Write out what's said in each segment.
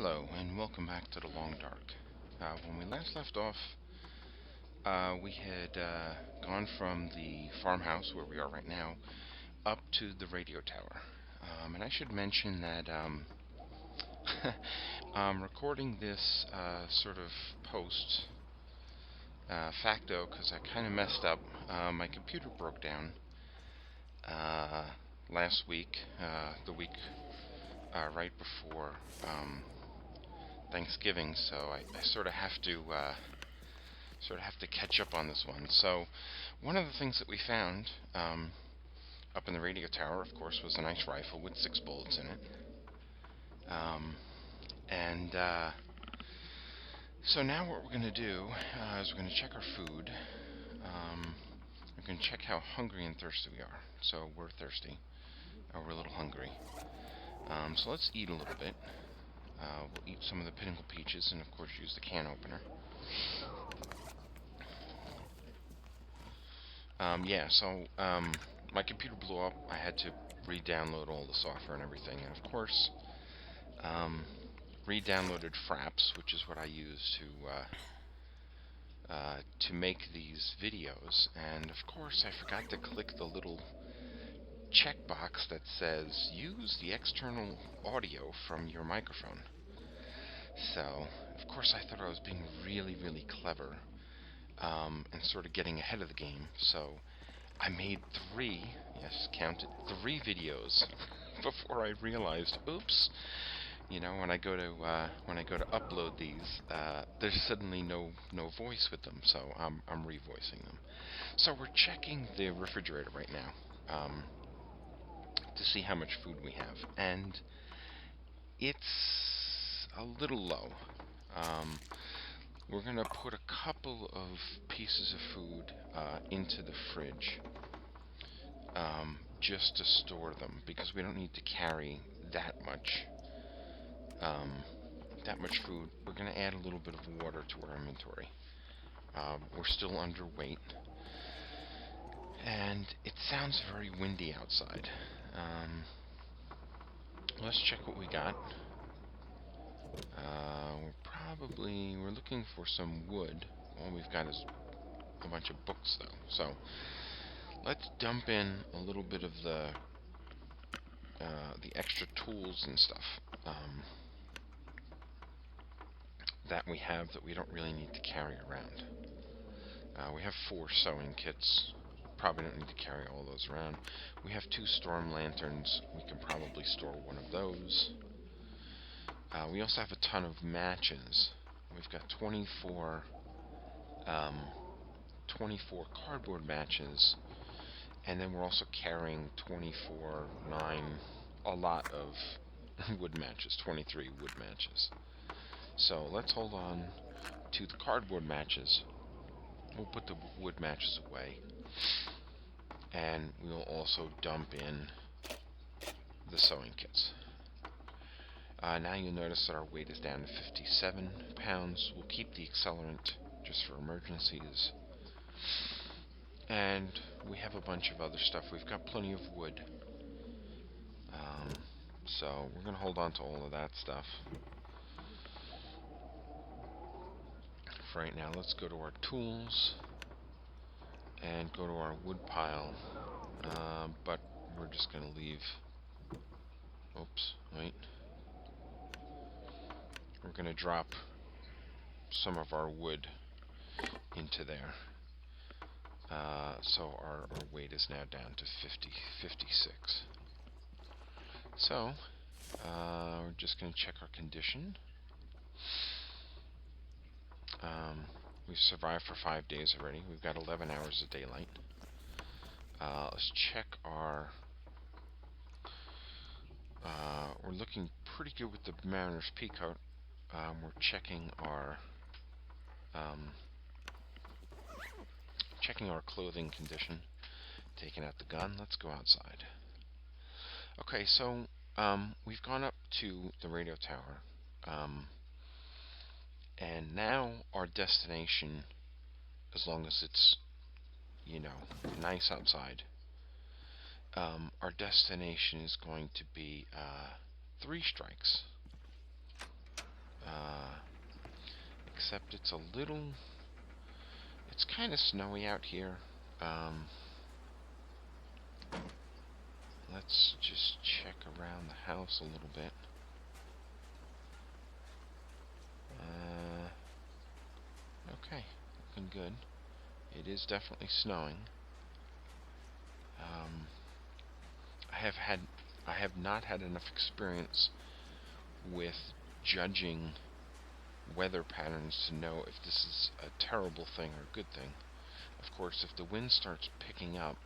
Hello, and welcome back to the Long Dark. When we last left off, we had gone from the farmhouse, where we are right now, up to the radio tower. And I should mention that I'm recording this sort of post facto because I kind of messed up. My computer broke down uh, last week, the week right before Thanksgiving, so I sort of have to catch up on this one. So, one of the things that we found up in the radio tower, of course, was a nice rifle with 6 bullets in it. And so now what we're going to do is we're going to check our food. We're going to check how hungry and thirsty we are. So we're thirsty. We're a little hungry. So let's eat a little bit. We'll eat some of the pinnacle peaches and, of course, use the can opener. My computer blew up. I had to re-download all the software and everything, and of course, re-downloaded Fraps, which is what I use to make these videos. And of course, I forgot to click the little checkbox that says use the external audio from your microphone. So, of course, I thought I was being really, really clever and sort of getting ahead of the game. So I made count it, 3 videos before I realized, oops. When I go to upload these, there's suddenly no voice with them, so I'm revoicing them. So we're checking the refrigerator right now to see how much food we have, and it's a little low. We're gonna put a couple of pieces of food into the fridge just to store them, because we don't need to carry that much food. We're going to add a little bit of water to our inventory. We're still underweight, and it sounds very windy outside. Let's check what we got. We're looking for some wood. All we've got is a bunch of books, though. So let's dump in a little bit of the extra tools and stuff that we have that we don't really need to carry around. We have 4 sewing kits. Probably don't need to carry all those around. We have 2 storm lanterns. We can probably store one of those. We also have a ton of matches. We've got 24 cardboard matches, and then we're also carrying a lot of wood matches, 23 wood matches. So let's hold on to the cardboard matches. We'll put the wood matches away, and we'll also dump in the sewing kits. Now you'll notice that our weight is down to 57 pounds. We'll keep the accelerant just for emergencies. And we have a bunch of other stuff. We've got plenty of wood. So we're going to hold on to all of that stuff. For right now, let's go to our tools and go to our wood pile. But we're just going to leave... Oops, wait. We're going to drop some of our wood into there. So our weight is now down to 56. So, we're just going to check our condition. We've survived for 5 days already. We've got 11 hours of daylight. Let's check our... we're looking pretty good with the Mariner's Peacoat. We're checking our clothing condition. Taking out the gun. Let's go outside. Okay, so we've gone up to the radio tower, and now our destination, as long as it's nice outside, our destination is going to be Three Strikes. except it's it's kind of snowy out here. Let's just check around the house a little bit. Okay, looking good. It is definitely snowing. I have not had enough experience with judging weather patterns to know if this is a terrible thing or a good thing. Of course, if the wind starts picking up,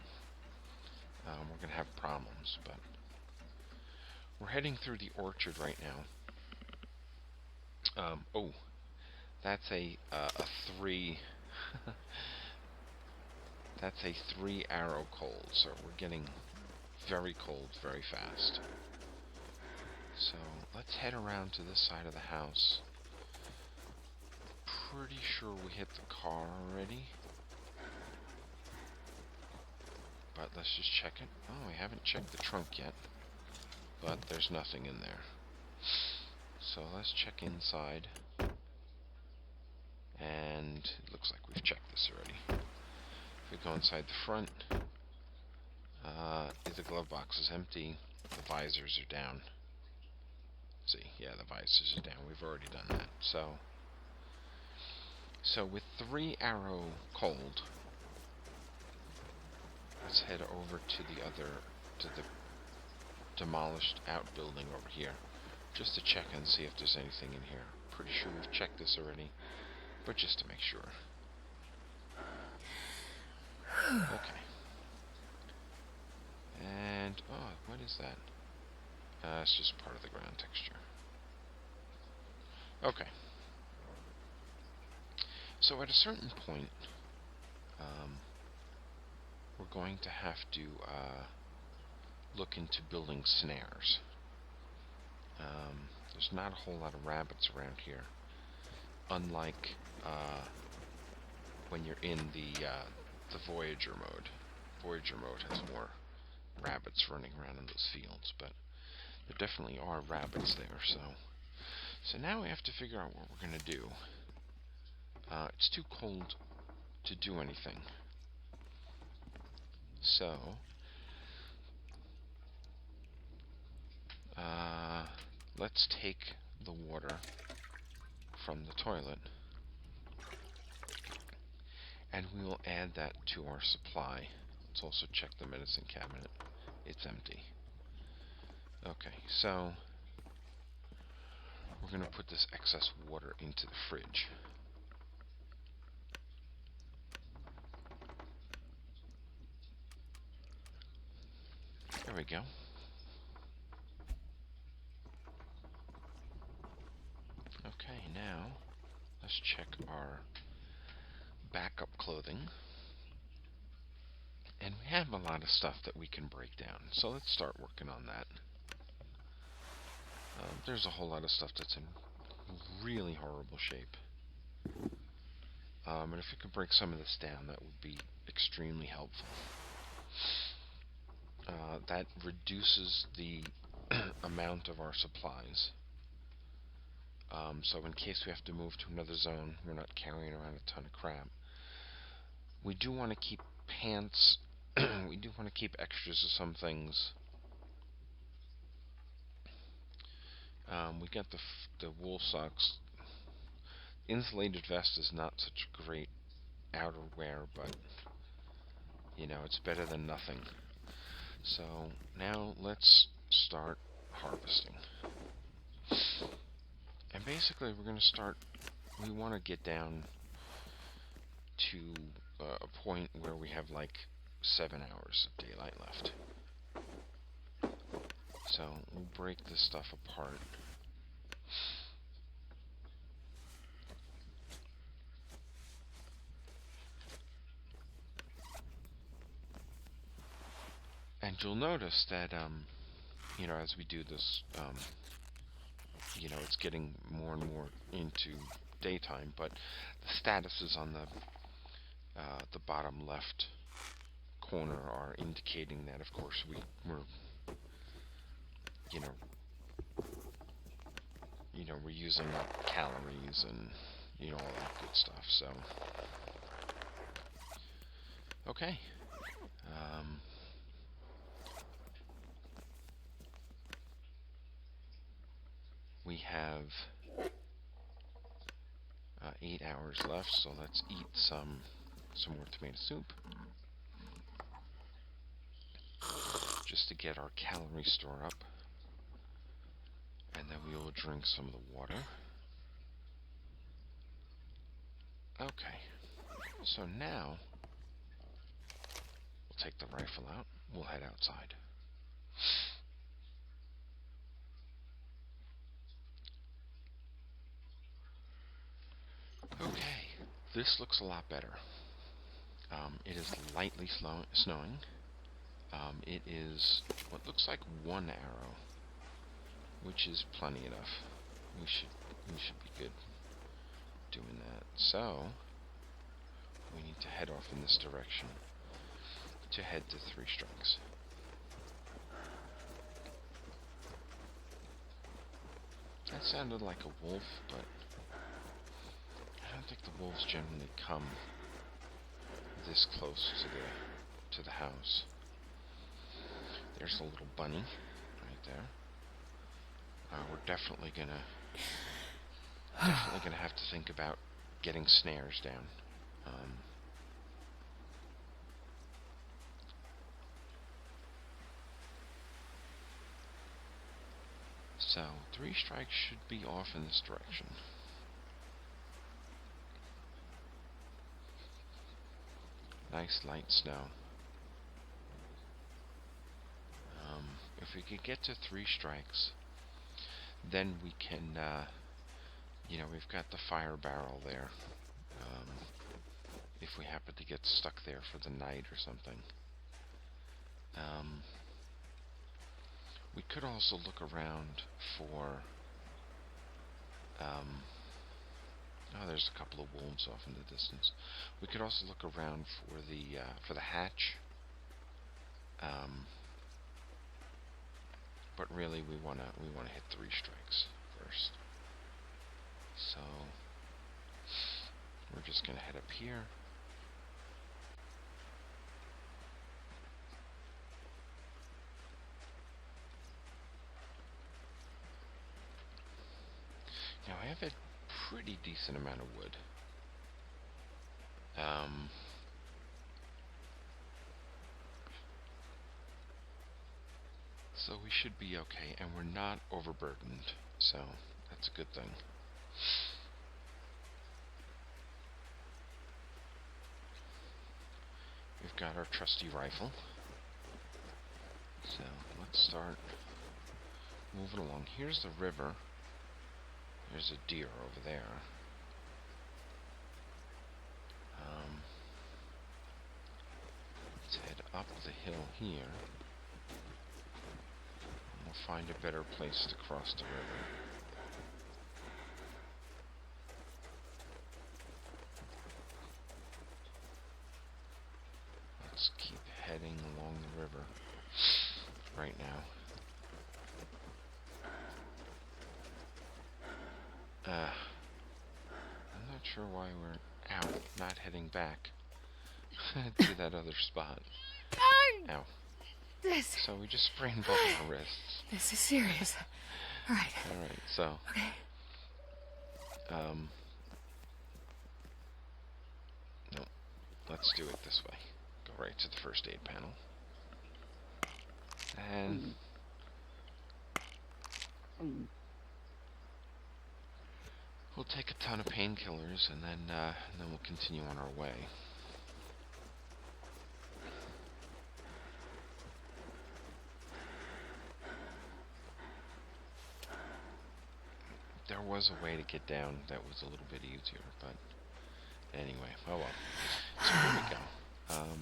we're going to have problems, but we're heading through the orchard right now. Oh, that's a three. That's a 3-arrow cold, so we're getting very cold very fast. So let's head around to this side of the house. Pretty sure we hit the car already, but let's just check it. Oh, we haven't checked the trunk yet, but there's nothing in there. So let's check inside, and it looks like we've checked this already. If we go inside the front, the glove box is empty. The visors are down. See, yeah, the visors are down. We've already done that. So with 3-arrow cold, let's head over to the demolished outbuilding over here, just to check and see if there's anything in here. Pretty sure we've checked this already, but just to make sure. Okay. And, oh, what is that? It's just part of the ground texture. Okay. So at a certain point, we're going to have to look into building snares. There's not a whole lot of rabbits around here, unlike when you're in the Voyager mode. Voyager mode has more rabbits running around in those fields, but there definitely are rabbits there. So now we have to figure out what we're going to do. It's too cold to do anything. So let's take the water from the toilet, and we will add that to our supply. Let's also check the medicine cabinet. It's empty. Okay, so we're going to put this excess water into the fridge. There we go. Okay, now let's check our backup clothing. And we have a lot of stuff that we can break down, so let's start working on that. There's a whole lot of stuff that's in really horrible shape. And if we could break some of this down, that would be extremely helpful. That reduces the amount of our supplies. So in case we have to move to another zone, we're not carrying around a ton of crap. We do want to keep pants. We do want to keep extras of some things. We got the wool socks. Insulated vest is not such great outerwear, but you know, it's better than nothing. So now let's start harvesting. And basically we're going to start, we want to get down to a point where we have like 7 hours of daylight left. So we'll break this stuff apart. And you'll notice that, you know, as we do this, you know, it's getting more and more into daytime, but the statuses on the bottom left corner are indicating that, of course, we're we're using up calories and, all that good stuff. So, okay. We have 8 hours left, so let's eat some more tomato soup, just to get our calorie store up, and then we will drink some of the water. Okay, so now we'll take the rifle out, we'll head outside. Okay, this looks a lot better. It is lightly snowing. It is what looks like 1 arrow, which is plenty enough. We should be good doing that. So we need to head off in this direction to head to Three Strikes. That sounded like a wolf, but I don't think the wolves generally come this close to the house. There's a little bunny right there. We're definitely gonna have to think about getting snares down. So 3 strikes should be off in this direction. Nice light snow. If we could get to 3 strikes, then we can, we've got the fire barrel there. If we happen to get stuck there for the night or something. We could also look around for, there's a couple of wolves off in the distance. We could also look around for the hatch. But really, we wanna hit 3 strikes first. So we're just gonna head up here. Now I have a pretty decent amount of wood. So we should be okay, and we're not overburdened, so that's a good thing. We've got our trusty rifle. So let's start moving along. Here's the river. There's a deer over there. Let's head up the hill here. We'll find a better place to cross the river. Let's keep heading along the river right now. I'm not sure why we're out, not heading back to that other spot. Ow. So we just sprained both our wrists. This is serious. Alright, so. Okay. No, let's do it this way. Go right to the first aid panel. And we'll take a ton of painkillers, and then we'll continue on our way. There was a way to get down that was a little bit easier, but anyway, oh well. So here we go.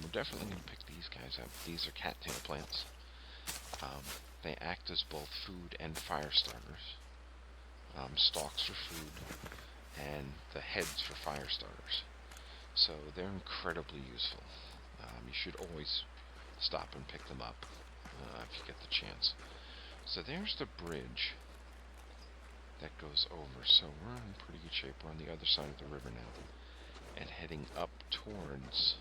We're definitely going to pick these guys up. These are cattail plants. They act as both food and fire starters. Stalks for food, and the heads for fire starters. So they're incredibly useful. You should always stop and pick them up if you get the chance. So there's the bridge. that goes over. So we're in pretty good shape. We're on the other side of the river now, and heading up towards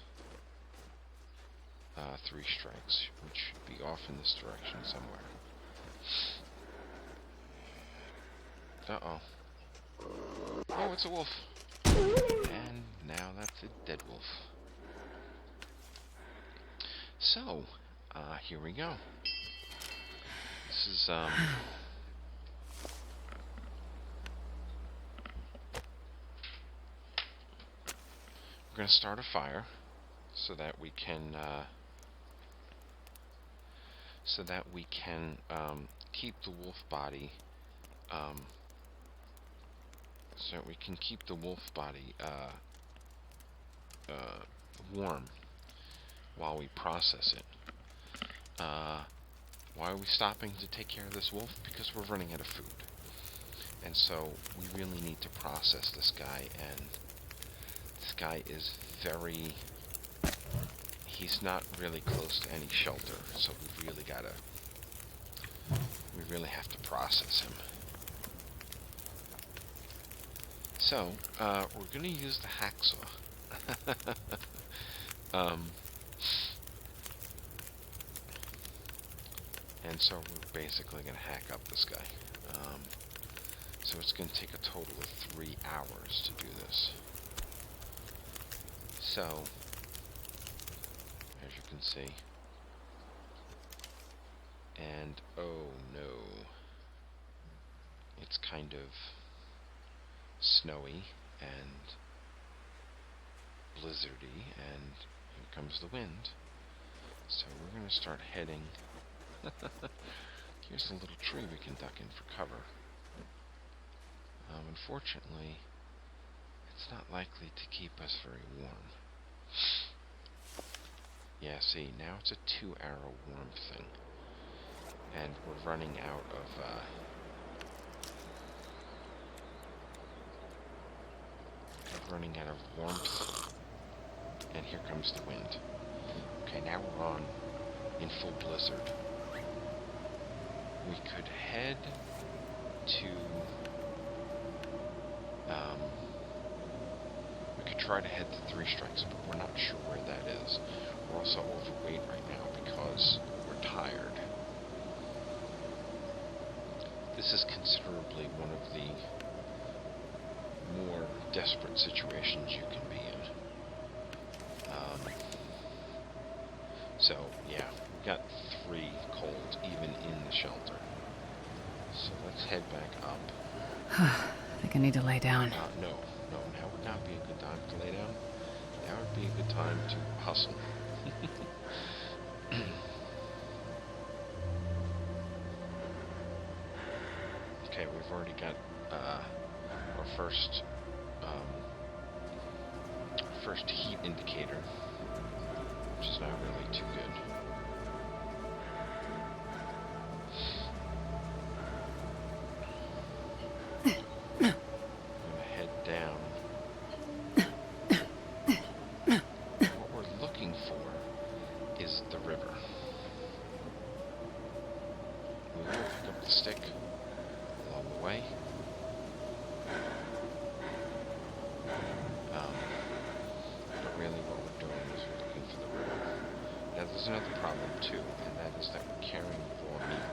Three Strikes, which should be off in this direction somewhere. Uh-oh. Oh, it's a wolf. And now that's a dead wolf. So, here we go. This is, we're going to start a fire so that we can, keep the wolf body, warm while we process it. Why are we stopping to take care of this wolf? Because we're running out of food. And so we really need to process this guy, and this guy is he's not really close to any shelter, so we really have to process him. So, we're going to use the hacksaw. And so we're basically going to hack up this guy. So it's going to take a total of 3 hours to do this. So, as you can see, and oh no, it's kind of snowy and blizzardy, and here comes the wind. So we're going to start heading. Here's a little tree we can duck in for cover. Unfortunately, it's not likely to keep us very warm. Yeah, see, now it's a 2-hour warmth thing. And we're running out of warmth. And here comes the wind. Okay, now we're on in full blizzard. We could head to we could try to head to Three Strikes, but we're not sure where that is. We're also overweight right now because we're tired. This is considerably one of the more desperate situations you can be in. So, yeah, we got 3 cold even in the shelter. So let's head back up. I think I need to lay down. No, now would not be a good time to lay down. Now would be a good time to hustle. Okay, we've already got our first heat indicator, which is not really too good. I'm gonna head down. What we're looking for is the river. We will pick up the stick along the way. But really what we're doing is we're looking for the river. Now there's another problem too, and that is that we're carrying raw meat.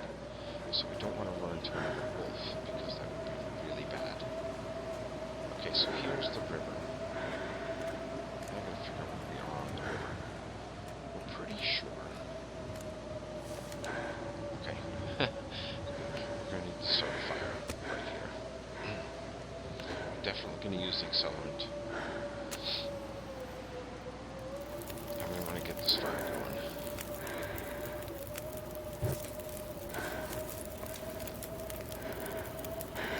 So we don't want to run into another wolf, because that would be really bad. Okay, so here's the river. Now I gotta figure out where we are on the river. We're pretty sure. Okay. We're gonna need to start a fire right here. Definitely gonna use the accelerant. And we want to get this fire going.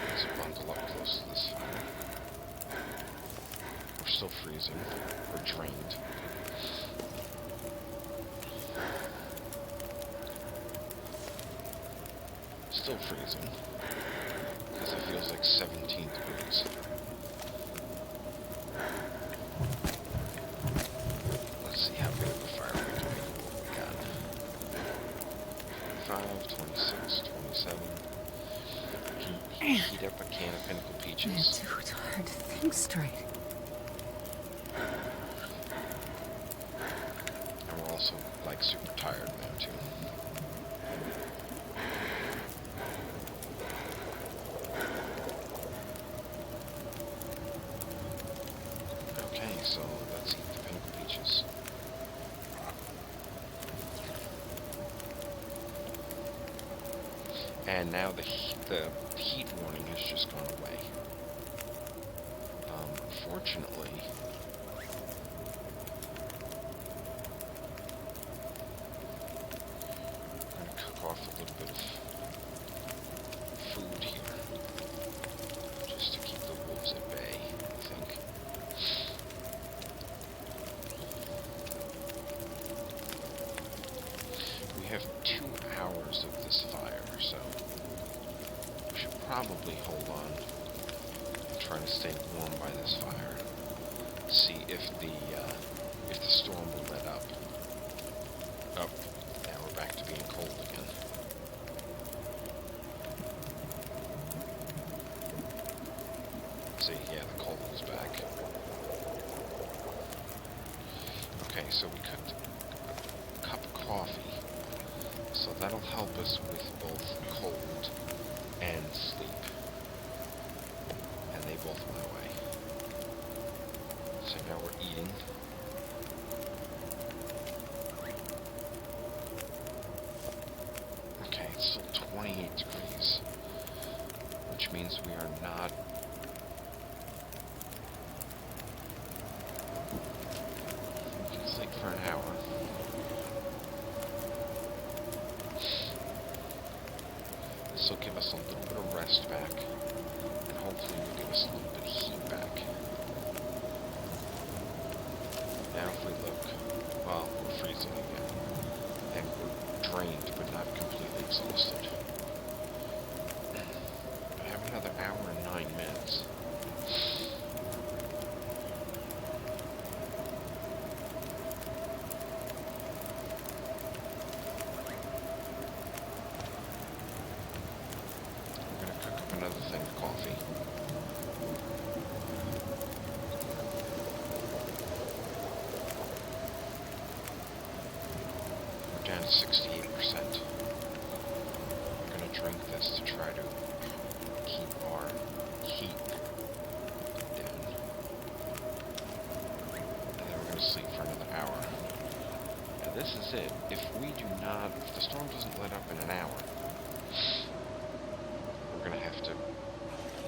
Let's bundle up close to this fire. We're still freezing. We're drained. Still freezing. Because it feels like 17 degrees. Let's see how big of a fire we can make. What we got. 25, 26, 27. We can heat up a can of Pinnacle Man, Peaches. dude, it's hard to think straight. And we're also, like, super tired now, too. Okay, so let's eat the Pinnacle Peaches. And now the heat warning has just gone away. Fortunately, I'm going to cook off a little bit of food here, just to keep the wolves at bay, I think. We have 2 hours of this fire, so we should probably hold on and try to stay warm by this fire. See if the storm will let up. Oh, now we're back to being cold again. See, yeah, the cold is back. Okay, so we cooked a cup of coffee, so that'll help us with both cold and sleep. And they both went away. So now we're eating. Okay, it's still 28 degrees, which means we are not we can sleep for an hour. This will give us a little bit of rest back, and hopefully will give us a little bit of heat back. Now if we look, well, we're freezing again, and we're drained but not completely exhausted. I have another hour and 9 minutes. We're going to cook up another thing of coffee. Down to 68%. We're going to drink this to try to keep our heat down. And then we're going to sleep for another hour. Now this is it. If the storm doesn't let up in an hour, we're going to have to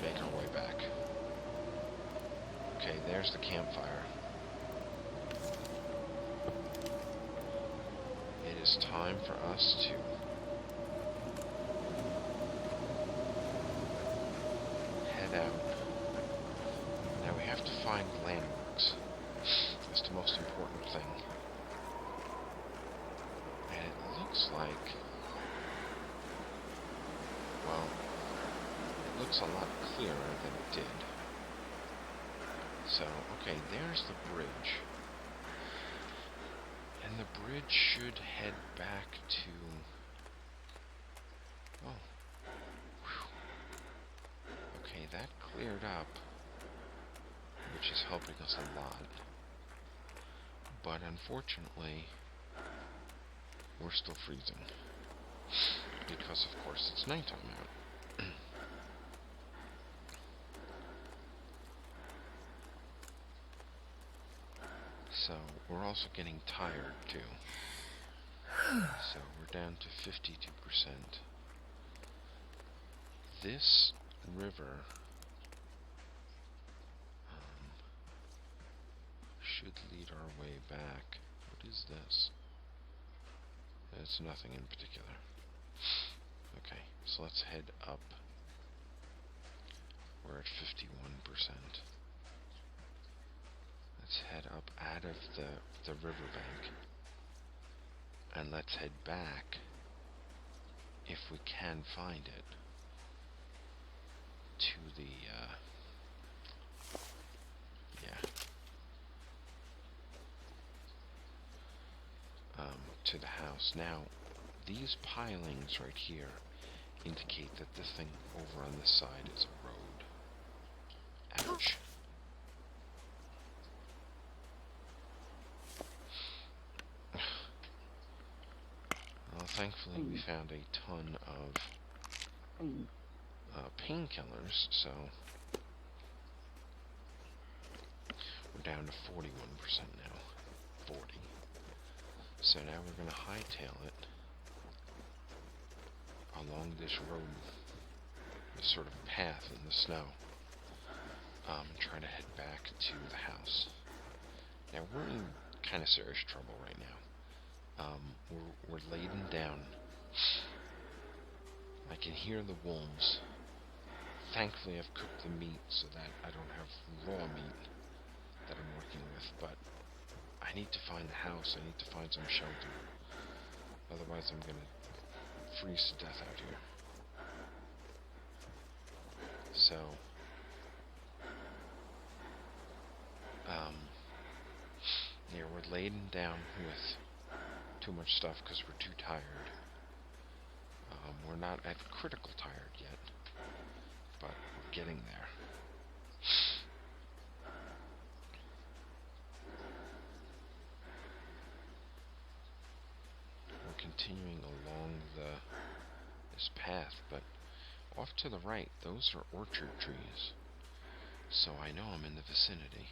make our way back. Okay, there's the campfire. It is time for us to head out. Now we have to find landmarks. That's the most important thing. And it looks like, well, it looks a lot clearer than it did. So, okay, there's the bridge. And the bridge should head back to... Oh. Whew. Okay, that cleared up, which is helping us a lot. But unfortunately, we're still freezing. Because, of course, it's nighttime out. So, we're also getting tired, too. So, we're down to 52%. This river should lead our way back. What is this? It's nothing in particular. Okay, so let's head up. We're at 51%. Let's head up out of the riverbank. And let's head back, if we can find it, to the, to the house. Now, these pilings right here, indicate that this thing over on this side is a road. Ouch. Well, thankfully we found a ton of painkillers, so we're down to 41% now. 40. So now we're going to hightail it along this road, this sort of path in the snow, and try to head back to the house. Now we're in kind of serious trouble right now. We're laden down. I can hear the wolves. Thankfully I've cooked the meat so that I don't have raw meat that I'm working with, but I need to find the house. I need to find some shelter. Otherwise I'm going to freeze to death out here. So, yeah, we're laden down with too much stuff because we're too tired. We're not at critical tired yet, but we're getting there. We're continuing along this path, but off to the right, those are orchard trees, so I know I'm in the vicinity.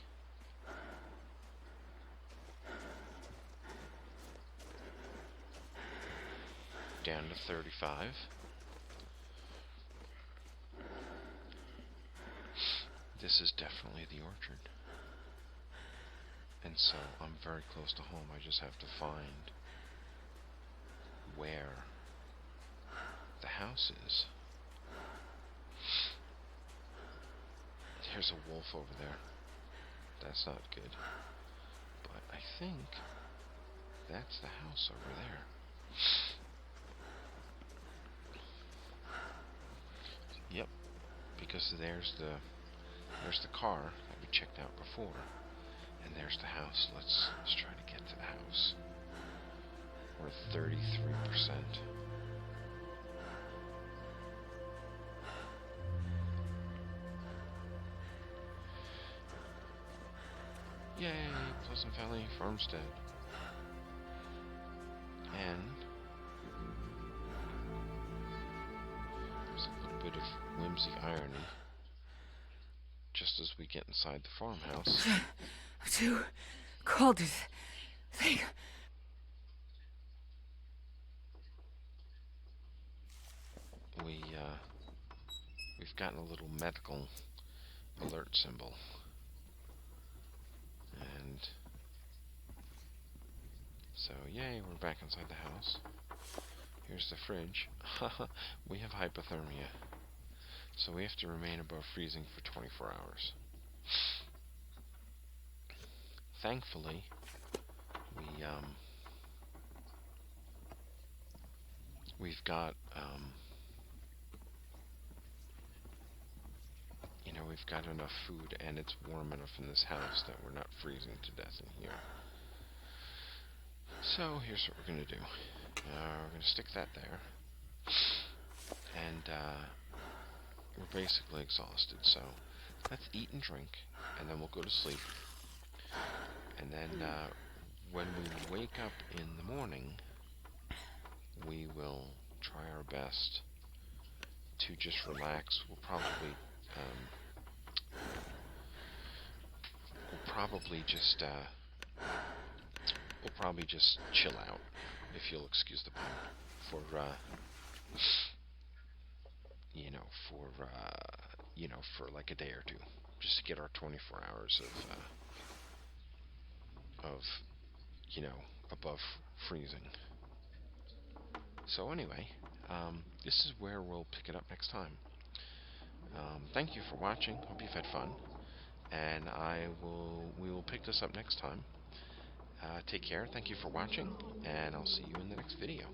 Down to 35. This is definitely the orchard. And so I'm very close to home. I just have to find where the house is. There's a wolf over there. That's not good. But I think that's the house over there. Yep, because there's the car that we checked out before, and there's the house. Let's try to get to the house. We're 33%. Yay, Pleasant Valley Farmstead. And there's a little bit of whimsy irony. Just as we get inside the farmhouse. Too cold to think. We've gotten a little medical alert symbol. And so, yay, we're back inside the house. Here's the fridge. We have hypothermia. So we have to remain above freezing for 24 hours. Thankfully, we've got we've got enough food, and it's warm enough in this house that we're not freezing to death in here. So here's what we're going to do. We're going to stick that there, and we're basically exhausted, so let's eat and drink, and then we'll go to sleep. And then when we wake up in the morning, we will try our best to just relax. We'll probably just chill out, if you'll excuse the pun, for like a day or two, just to get our 24 hours of above freezing. So anyway, this is where we'll pick it up next time. Thank you for watching. Hope you've had fun, and we will pick this up next time. Take care. Thank you for watching, and I'll see you in the next video.